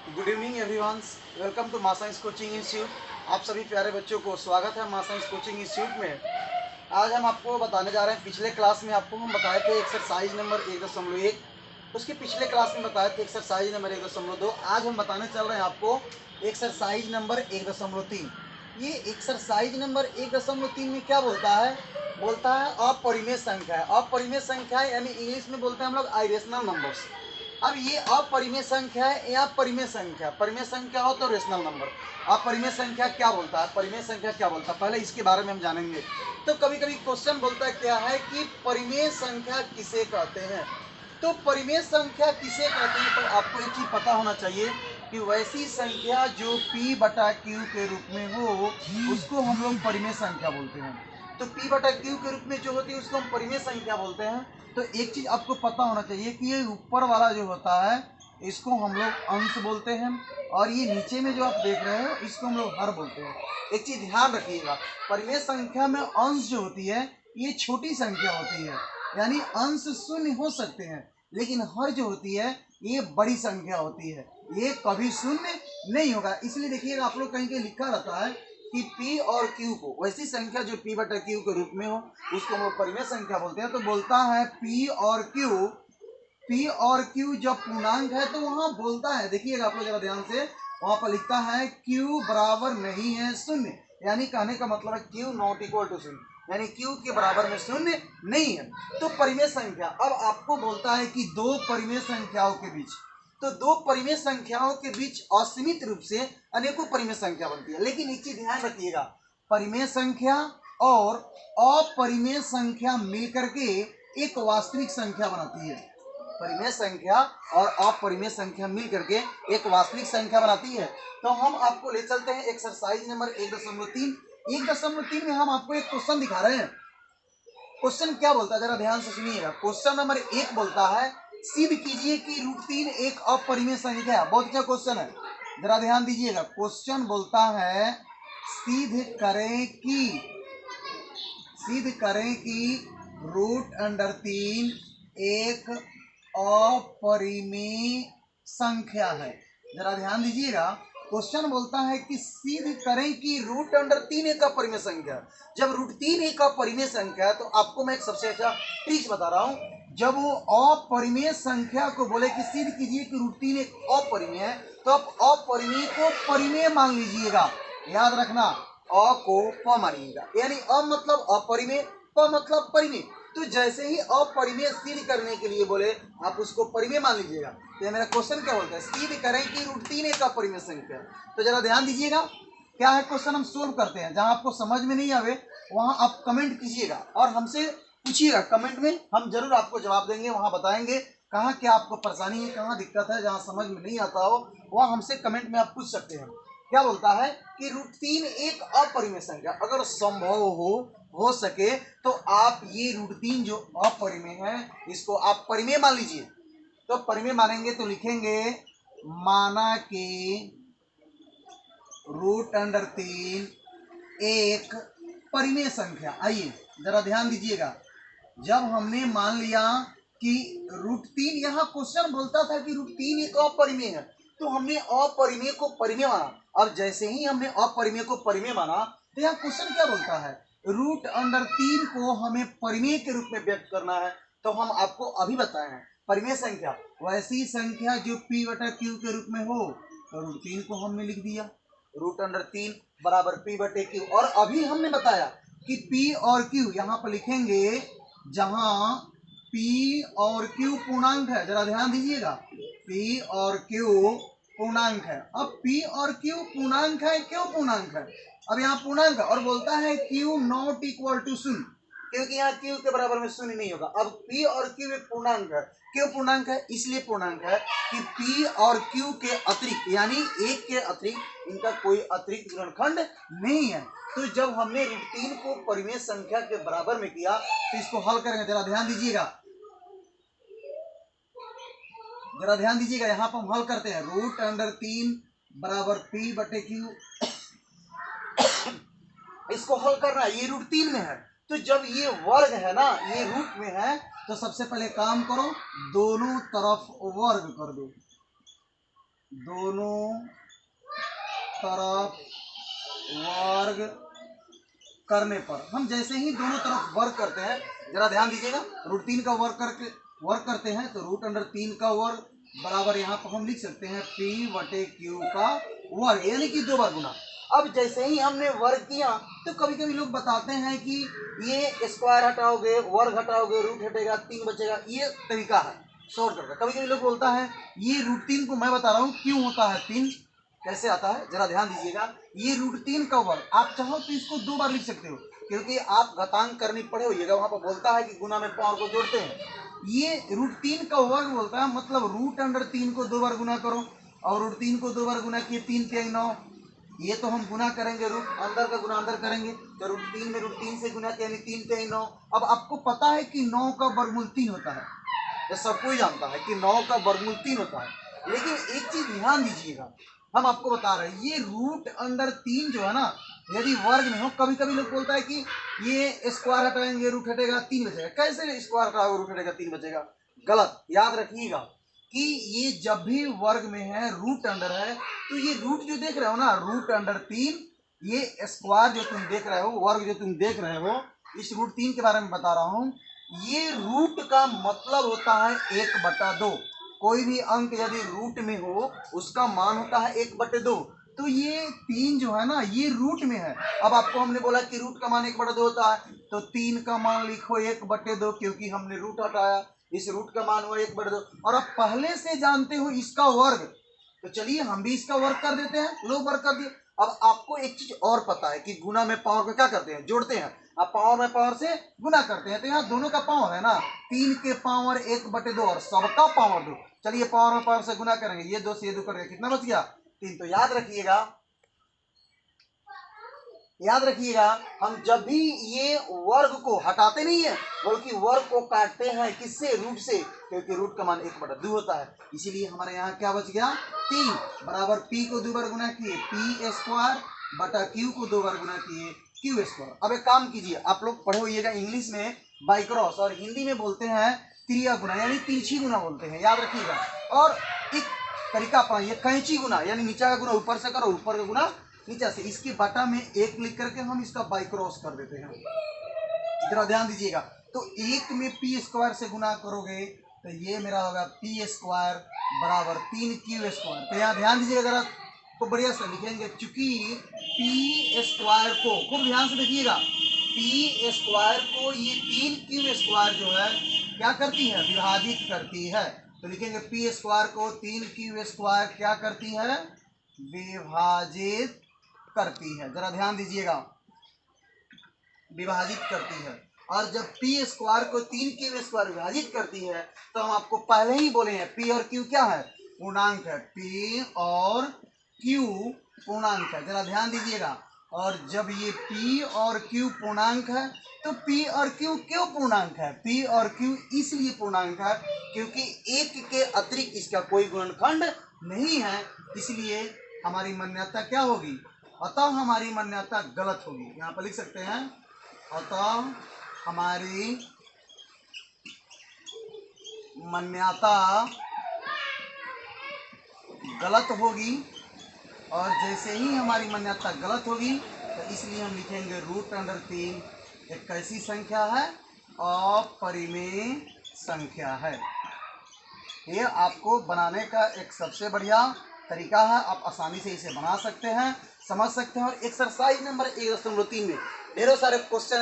Good evening everyone, welcome to Maa science coaching institute. आप सभी प्यारे बच्चों को स्वागत है माँ साइंस कोचिंग इंस्टीट्यूट में। आज हम आपको बताने जा रहे हैं, पिछले क्लास में आपको हम बताए थे एक्सरसाइज नंबर 1.1, उसके पिछले क्लास में बताए थे एक्सरसाइज नंबर 1.2। आज हम बताने चल रहे हैं आपको एक्सरसाइज नंबर 1.3। ये एक्सरसाइज नंबर 1.3 में क्या बोलता है? बोलता है अपरिमेय संख्या। अपरिमेय संख्या यानी इंग्लिश में बोलते हैं हम लोग इरेशनल नंबर्स। अब ये अपरिमेय संख्या है या परिमेय संख्या। परिमेय संख्या हो तो रेशनल नंबर। अपरिमेय संख्या क्या बोलता है, परिमेय संख्या क्या बोलता है, पहले इसके बारे में हम जानेंगे। तो कभी कभी क्वेश्चन बोलता है क्या है कि परिमेय संख्या किसे कहते हैं। तो परिमेय संख्या किसे कहते हैं, तो आपको एक चीज पता होना चाहिए कि वैसी संख्या जो P/Q के रूप में हो उसको हम लोग परिमेय संख्या बोलते हैं। तो P/Q के रूप में जो होती है उसको हम परिमेय संख्या बोलते हैं। तो एक चीज आपको पता होना चाहिए कि ये ऊपर वाला जो होता है इसको हम लोग अंश बोलते हैं, और ये नीचे में जो आप देख रहे हो इसको हम लोग हर बोलते हैं। एक चीज ध्यान रखिएगा, परिमेय संख्या में अंश जो होती है ये छोटी संख्या होती है, यानी अंश शून्य हो सकते हैं, लेकिन हर जो होती है ये बड़ी संख्या होती है, ये कभी शून्य नहीं होगा। इसलिए देखिएगा आप लोग कहीं कहीं लिखा रहता है कि P और Q को, वैसी संख्या जो P/Q के रूप में हो उसको हम लोग परिमेय संख्या बोलते हैं। तो बोलता है P और Q जब पूर्णांक है तो वहां बोलता है, देखिएगा आप लोग जरा ध्यान से, वहां पर लिखता है Q बराबर नहीं है शून्य, यानी कहने का मतलब है Q नॉट इक्वल टू शून्य, यानी Q के बराबर में शून्य नहीं है। तो परिमेय संख्या, अब आपको बोलता है कि दो परिमेय संख्याओं के बीच, तो दो परिमेय संख्याओं के बीच असीमित रूप से अनेकों परिमेय संख्या बनती है। लेकिन एक चीज ध्यान रखिएगा, परिमेय संख्या और अपरिमेय संख्या मिलकर के एक वास्तविक संख्या बनाती है। परिमेय संख्या और अपरिमेय संख्या मिलकर के एक वास्तविक संख्या बनाती है। तो हम आपको ले चलते हैं एक्सरसाइज नंबर 1.3। 1.3 में हम आपको एक क्वेश्चन दिखा रहे हैं। क्वेश्चन क्या बोलता है जरा ध्यान से सुनिएगा। क्वेश्चन नंबर 1 बोलता है सिद्ध कीजिए कि √3 एक अपरिमेय संख्या है। बहुत अच्छा क्वेश्चन है, जरा ध्यान दीजिएगा। क्वेश्चन बोलता है सिद्ध करें कि √3 एक अपरिमेय संख्या है। जरा ध्यान दीजिएगा, क्वेश्चन बोलता है कि सिद्ध करें कि √3 एक अपरिमेय संख्या। जब √3 एक अपरिमेय संख्या है तो आपको मैं एक सबसे अच्छा ट्रिक बता रहा हूं। जब वो अपरिमेय संख्या को बोले कि सिद्ध कीजिए कि √3 एक अपरिमेय है, तो आप अपरिमेय को परिमेय मान लीजिएगा। याद रखना, अ को प मानिएगा, यानी अ मतलब अपरिमेय, प मतलब परिमेय। तो जैसे ही अपरिमेय सिद्ध करने के लिए बोले आप उसको परिमेय मान लीजिएगा। तो मेरा क्वेश्चन क्या बोलता है, सिद्ध करें कि √3 एक अपरिमेय संख्या। तो जरा ध्यान दीजिएगा, क्या है क्वेश्चन हम सोल्व करते हैं। जहां आपको समझ में नहीं आवे वहां आप कमेंट कीजिएगा और हमसे पूछिएगा, कमेंट में हम जरूर आपको जवाब देंगे। वहां बताएंगे कहाँ क्या आपको परेशानी है, कहाँ दिक्कत है, जहां समझ में नहीं आता हो वहां हमसे कमेंट में आप पूछ सकते हैं। क्या बोलता है कि √3 एक अपरिमेय संख्या, अगर संभव हो सके तो आप ये √3 जो अपरिमेय है इसको आप परिमेय मान लीजिए। तो परिमेय मानेंगे तो लिखेंगे माना कि √3 एक परिमेय संख्या। आइए जरा ध्यान दीजिएगा, जब हमने मान लिया कि √3, यहाँ क्वेश्चन बोलता था कि √3 एक अपरिमेय है, तो हमने अपरिमेय को परिमेय माना। अब जैसे ही हमने अपरिमेय को परिमेय माना तो यहाँ क्वेश्चन क्या बोलता है, √3 को हमें परिमेय के रूप में व्यक्त करना है। तो हम आपको अभी बताए हैं परिमेय संख्या वैसी संख्या जो P/Q के रूप में हो, तो √3 को हमने लिख दिया, √3 बराबर P/Q। और अभी हमने बताया कि P और Q यहाँ पर लिखेंगे जहां P और Q पूर्णांक है। जरा ध्यान दीजिएगा, P और Q पूर्णांक है। अब P और Q पूर्णांक है, क्यों पूर्णांक है, अब यहाँ पूर्णांक है और बोलता है Q नॉट इक्वल टू शून्य, क्योंकि यहाँ Q के बराबर में शून्य नहीं होगा। अब P और Q एक पूर्णांक है, क्यों पूर्णांक है, इसलिए पूर्णांक है कि P और Q के अतिरिक्त, यानी एक के अतिरिक्त इनका कोई अतिरिक्त ऋणखंड नहीं है। तो जब हमने √3 को परिमेय संख्या के बराबर में किया तो इसको हल करेंगे। जरा ध्यान दीजिएगा, यहाँ पर हम हल करते हैं। √3 बराबर P/Q, इसको हल करना है, ये √3 में है। तो जब ये वर्ग है ना, ये रूट में है, तो सबसे पहले काम करो दोनों तरफ वर्ग कर दो। दोनों तरफ वर्ग करने पर, हम जैसे ही दोनों तरफ वर्ग करते हैं, जरा ध्यान दीजिएगा, रूट 3 का वर्ग करते हैं तो रूट अंडर 3 का वर्ग बराबर यहाँ पर हम लिख सकते हैं पी बटे क्यू का वर्ग, यानी कि 2 बार गुना। अब जैसे ही हमने वर्ग किया तो कभी कभी लोग बताते हैं कि ये स्क्वायर हटाओगे, वर्ग हटाओगे, रूट हटेगा, 3 बचेगा। ये तरीका है शॉर्टकट का। कभी कभी लोग बोलता है ये रूट 3 को मैं बता रहा हूँ क्यों होता है 3, कैसे आता है, जरा ध्यान दीजिएगा। ये रूट 3 का वर्ग, आप चाहो तो इसको 2 बार लिख सकते हो, क्योंकि आप घातांक करनी पढ़े होइएगा, वहां पर बोलता है कि गुना में पावर को जोड़ते हैं। ये रूट 3 का वर्ग बोलता है, मतलब रूट अंडर 3 को 2 बार गुना करो, और रूट 3 को 2 बार गुना किए 3 3 9, ये तो हम गुना करेंगे, रूट अंदर का गुना अंदर करेंगे, तो रूट 3 में रूट 3 से गुना किया, 3 3 9। अब आपको पता है कि 9 का वर्गमूल 3 होता है, ये सब कोई जानता है कि 9 का वर्गमूल 3 होता है। लेकिन एक चीज ध्यान दीजिएगा, हम आपको बता रहे हैं ये रूट अंडर 3 जो है ना, यदि वर्ग में हो, कभी कभी लोग बोलता है कि ये स्क्वायर हटाएंगे रूट हटेगा 3 बचेगा। कैसे स्क्वायर हटाओगे रूट हटेगा 3 बचेगा? गलत। याद रखिएगा कि ये जब भी वर्ग में है, रूट अंडर है, तो ये रूट जो देख रहे हो ना, रूट अंडर 3, ये स्क्वायर जो तुम देख रहे हो, वर्ग जो तुम देख रहे हो, इस रूट 3 के बारे में बता रहा हूं। ये रूट का मतलब होता है 1/2। कोई भी अंक यदि रूट में हो उसका मान होता है 1/2। तो ये 3 जो है ना, ये रूट में है। अब आपको हमने बोला कि रूट का मान 1/2 होता है, तो 3 का मान लिखो 1/2, क्योंकि हमने रूट हटाया, इस रूट का मान हुआ 1/2। और आप पहले से जानते हो इसका वर्ग, तो चलिए हम भी इसका वर्ग कर देते हैं। लो वर्ग कर दिए। अब आपको एक चीज और पता है कि गुना में पावर को क्या करते हैं, जोड़ते हैं। अब पावर में पावर से गुना करते हैं, तो यहाँ दोनों का पावर है ना, 3 के पावर 1/2 और सबका पावर 2। चलिए पावर में पावर से गुना करेंगे, ये 2 से ये 2 करेंगे, कितना बच गया? 3। तो याद रखिएगा, याद रखिएगा, हम जब भी ये वर्ग को हटाते नहीं है, बल्कि वर्ग को काटते हैं, किससे? रूट से, क्योंकि रूट का मान 1/2 होता है। इसीलिए हमारे यहाँ क्या बच गया? 3 बराबर पी को 2 बार गुना किए पी स्क्वायर बटा क्यू को 2 बार गुना किए क्यू स्क्वायर। अब एक काम कीजिए, आप लोग पढ़े होइएगा इंग्लिश में बाई क्रॉस, और हिंदी में बोलते हैं त्रिया गुना, यानी तिरछी गुना बोलते हैं, याद रखिएगा। और एक तरीका अपनाइए, कैंची गुना, यानी नीचा का गुना ऊपर से करो, ऊपर का गुना नीचे से। इसके बटा में 1 लिख करके हम इसका बाई क्रॉस कर देते हैं। जरा ध्यान दीजिएगा, तो 1 में पी स्क्वायर से गुना करोगे तो ये मेरा होगा पी स्क्वायर बराबर 3 क्यू स्क्वायर। तो यहाँ ध्यान दीजिएगा जरा, तो बढ़िया से लिखेंगे, चूंकि पी स्क्वायर को, खूब ध्यान से देखिएगा, पी स्क्वायर को ये 3 क्यू स्क्वायर जो है क्या करती है? विभाजित करती है। तो लिखेंगे पी स्क्वायर को 3 क्यू स्क्वायर क्या करती है? विभाजित करती है। जरा ध्यान दीजिएगा, विभाजित करती है। और जब पी स्क्वायर को 3 क्यू स्क्वायर विभाजित करती है, तो हम आपको पहले ही बोले हैं पी और क्यू क्या है? पूर्णांक है। पी और क्यू पूर्णांक है। जरा ध्यान दीजिएगा, और जब ये पी और क्यू पूर्णांक है, तो पी और क्यू क्यों पूर्णांक है? पी और क्यू इसलिए पूर्णांक है क्योंकि 1 के अतिरिक्त इसका कोई गुणनखंड नहीं है, इसलिए हमारी मान्यता क्या होगी? अतः हमारी मान्यता गलत होगी। यहाँ पर लिख सकते हैं, अतः हमारी मान्यता गलत होगी। और जैसे ही हमारी मान्यता गलत होगी, तो इसलिए हम लिखेंगे रूट अंडर 3 एक कैसी संख्या है? अपरिमेय संख्या है। ये आपको बनाने का एक सबसे बढ़िया तरीका है, आप आसानी से इसे बना सकते हैं, समझ सकते हैं। और एक्सरसाइज नंबर 1.3 में ढेरों सारे क्वेश्चन